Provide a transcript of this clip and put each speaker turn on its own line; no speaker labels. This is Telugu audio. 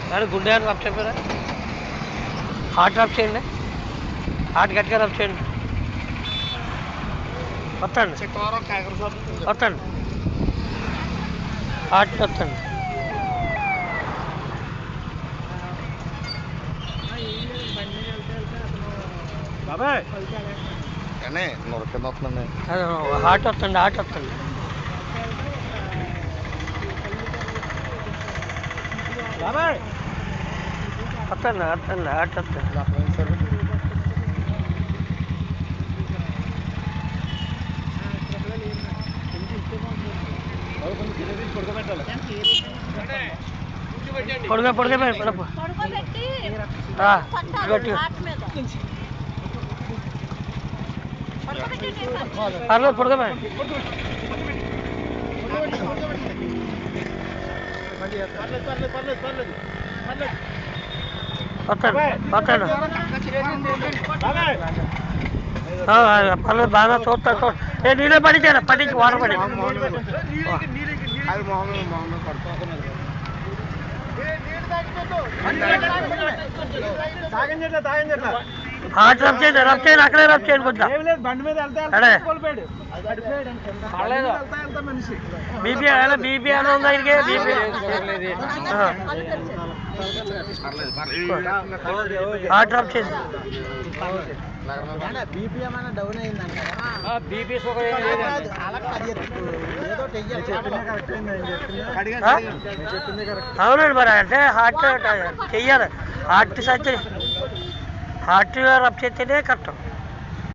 కానీ గుండె అని రఫ్ చెప్పారా? హార్ట్ రఫ్ చేయండి, హార్ట్ గట్టిగా రఫ్ చేయండి. వస్తండి వస్తండి, హార్ట్ వస్తండి. హార్ట్ వస్తండి, హార్ట్ వస్తండి. వస్తండి వస్తండి, హార్ట్ వస్తండి. పొడగా పొడగా పడపు పర్లేదు, పొడగా వస్తాడు వస్తాడు. పర్లేదు, బాగా చూస్తా చూడ. నీళ్ళే పడించారా? పడించి వాటర్ పడి హార్ట్ రఫ్ చేయండి, రఫ్ చేయండి, అక్కడే రఫ్ చేయండి కొంచెం. బీపీ బీపీ అని ఉందా? ఇంకే బీపీ హార్ట్ రఫ్ చేయండి. బీపీ ఏమైనా డౌన్ అయిందంట? బీపీ షుగర్ అవునండి. మరి అంటే హార్ట్ చెయ్యాలి, హార్ట్ సర్జరీ, హార్ట్ రఫ్ చేస్తేనే కరెక్ట్.